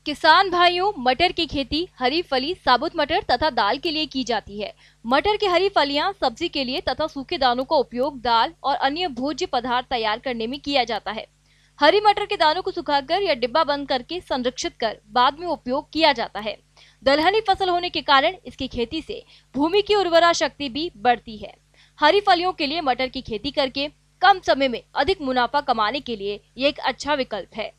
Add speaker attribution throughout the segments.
Speaker 1: किसान भाइयों, मटर की खेती हरी फली, साबुत मटर तथा दाल के लिए की जाती है। मटर की हरी फलियां सब्जी के लिए तथा सूखे दानों का उपयोग दाल और अन्य भोज्य पदार्थ तैयार करने में किया जाता है। हरी मटर के दानों को सुखाकर या डिब्बा बंद करके संरक्षित कर बाद में उपयोग किया जाता है। दलहनी फसल होने के कारण इसकी खेती से भूमि की उर्वरा शक्ति भी बढ़ती है। हरी फलियों के लिए मटर की खेती करके कम समय में अधिक मुनाफा कमाने के लिए ये एक अच्छा विकल्प है।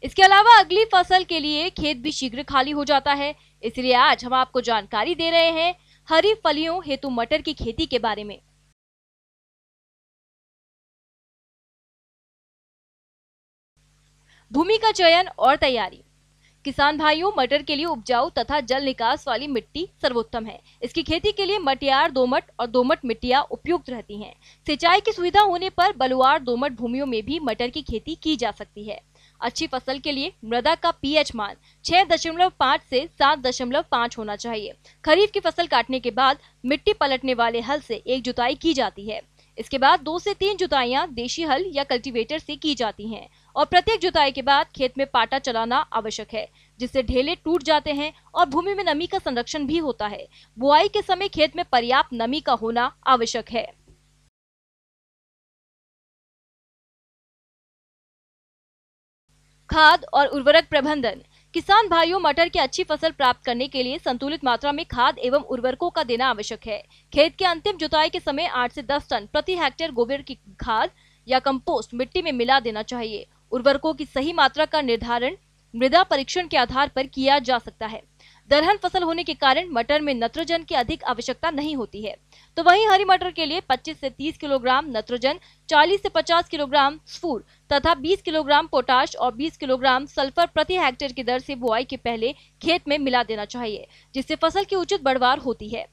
Speaker 1: इसके अलावा अगली फसल के लिए खेत भी शीघ्र खाली हो जाता है। इसलिए आज हम आपको जानकारी दे रहे हैं हरी फलियों हेतु मटर की खेती के बारे में। भूमि का चयन और तैयारी। किसान भाइयों, मटर के लिए उपजाऊ तथा जल निकास वाली मिट्टी सर्वोत्तम है। इसकी खेती के लिए मटियार, दोमट और दोमट मिट्टियां उपयुक्त रहती हैं। सिंचाई की सुविधा होने पर बलुआर दोमट भूमियों में भी मटर की खेती की जा सकती है। अच्छी फसल के लिए मृदा का पीएच मान 6.5 से 7.5 होना चाहिए। खरीफ की फसल काटने के बाद मिट्टी पलटने वाले हल से एक जुताई की जाती है। इसके बाद 2 से 3 जुताइयां देशी हल या कल्टीवेटर से की जाती हैं और प्रत्येक जुताई के बाद खेत में पाटा चलाना आवश्यक है, जिससे ढेले टूट जाते हैं और भूमि में नमी का संरक्षण भी होता है। बुआई के समय खेत में पर्याप्त नमी का होना आवश्यक है। खाद और उर्वरक प्रबंधन। किसान भाइयों, मटर की अच्छी फसल प्राप्त करने के लिए संतुलित मात्रा में खाद एवं उर्वरकों का देना आवश्यक है। खेत के अंतिम जुताई के समय 8 से 10 टन प्रति हेक्टेयर गोबर की खाद या कंपोस्ट मिट्टी में मिला देना चाहिए। उर्वरकों की सही मात्रा का निर्धारण मृदा परीक्षण के आधार पर किया जा सकता है। दलहन फसल होने के कारण मटर में नत्रजन की अधिक आवश्यकता नहीं होती है, तो वहीं हरी मटर के लिए 25 से 30 किलोग्राम नत्रजन, 40 से 50 किलोग्राम स्फूर तथा 20 किलोग्राम पोटाश और 20 किलोग्राम सल्फर प्रति हेक्टेयर की दर से बुआई के पहले खेत में मिला देना चाहिए, जिससे फसल की उचित बढ़वार होती है।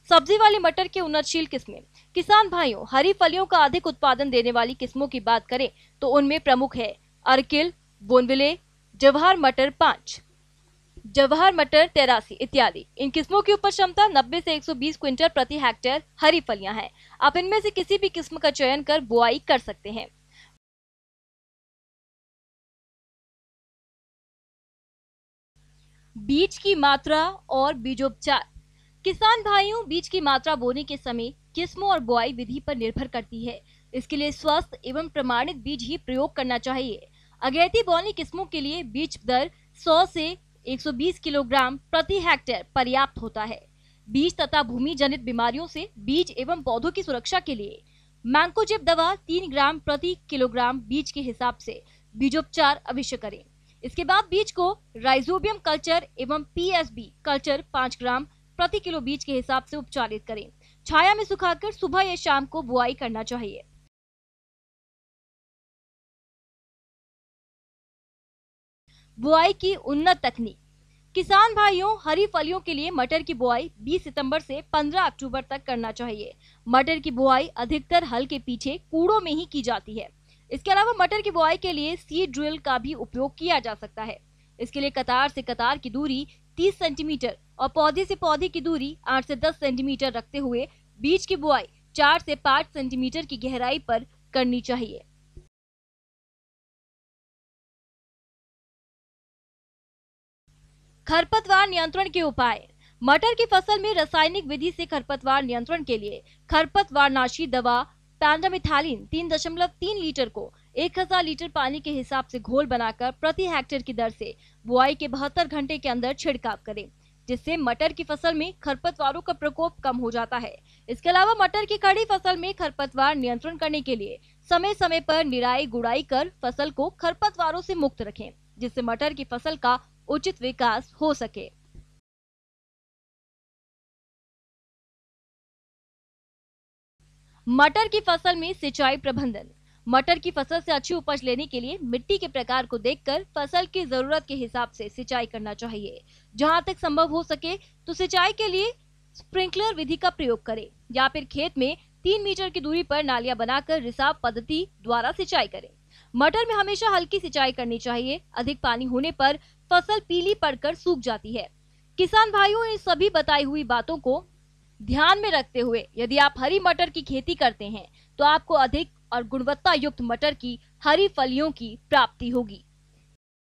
Speaker 1: सब्जी वाली मटर की उन्नतशील किस्में। किसान भाइयों, हरी फलियों का अधिक उत्पादन देने वाली किस्मों की बात करें तो उनमें प्रमुख है अर्किल, बोनविले, जवाहर मटर 5, जवाहर मटर 83 इत्यादि। इन किस्मों की उपज क्षमता 90 से 120 क्विंटल प्रति हेक्टेयर हरी फलियां हैं। आप इनमें से किसी भी किस्म का चयन कर बुआई कर सकते हैं। बीज की मात्रा और बीजोपचार। किसान भाइयों, बीज की मात्रा बोने के समय किस्मों और बुआई विधि पर निर्भर करती है। इसके लिए स्वस्थ एवं प्रमाणित बीज ही प्रयोग करना चाहिए। अगैती बौनी किस्मों के लिए बीज दर 100 से 120 किलोग्राम प्रति हेक्टेयर पर्याप्त होता है। बीज तथा भूमि जनित बीमारियों से बीज एवं पौधों की सुरक्षा के लिए मैंकोजेब दवा 3 ग्राम प्रति किलोग्राम बीज के हिसाब से बीजोपचार अवश्य करें। इसके बाद बीज को राइजोबियम कल्चर एवं पीएसबी कल्चर 5 ग्राम प्रति किलो बीज के हिसाब से उपचारित करें। छाया में सुखाकर सुबह या शाम को बुआई करना चाहिए। बुआई की उन्नत तकनीक। किसान भाइयों, हरी फलियों के लिए मटर की बुआई 20 सितंबर से 15 अक्टूबर तक करना चाहिए। मटर की बुआई अधिकतर हल के पीछे कूड़ों में ही की जाती है। इसके अलावा मटर की बुआई के लिए सीड ड्रिल का भी उपयोग किया जा सकता है। इसके लिए कतार से कतार की दूरी 30 सेंटीमीटर और पौधे से पौधे की दूरी 8 से 10 सेंटीमीटर रखते हुए बीज की बुआई 4 से 5 सेंटीमीटर की गहराई पर करनी चाहिए। खरपतवार नियंत्रण के उपाय। मटर की फसल में रासायनिक विधि से खरपतवार नियंत्रण के लिए खरपतवारनाशी दवा पेंडामिथालिन 3.3 लीटर को 1000 लीटर पानी के हिसाब से घोल बनाकर प्रति हेक्टेयर की दर से बुआई के 72 घंटे के अंदर छिड़काव करें, जिससे मटर की फसल में खरपतवारों का प्रकोप कम हो जाता है। इसके अलावा मटर की खड़ी फसल में खरपतवार नियंत्रण करने के लिए समय समय पर निराई गुड़ाई कर फसल को खरपतवारों से मुक्त रखें, जिससे मटर की फसल का उचित विकास हो सके। मटर की फसल में सिंचाई प्रबंधन। मटर की फसल से अच्छी उपज लेने के लिए मिट्टी के प्रकार को देखकर फसल की जरूरत के हिसाब से सिंचाई करना चाहिए। जहां तक संभव हो सके तो सिंचाई के लिए स्प्रिंकलर विधि का प्रयोग करें या फिर खेत में 3 मीटर की दूरी पर नालियां बनाकर रिसाव पद्धति द्वारा सिंचाई करें। मटर में हमेशा हल्की सिंचाई करनी चाहिए। अधिक पानी होने पर फसल पीली पड़कर सूख जाती है। किसान भाइयों, इन सभी बताई हुई बातों को ध्यान में रखते हुए यदि आप हरी मटर की खेती करते हैं तो आपको अधिक और गुणवत्ता युक्त मटर की हरी फलियों की प्राप्ति होगी।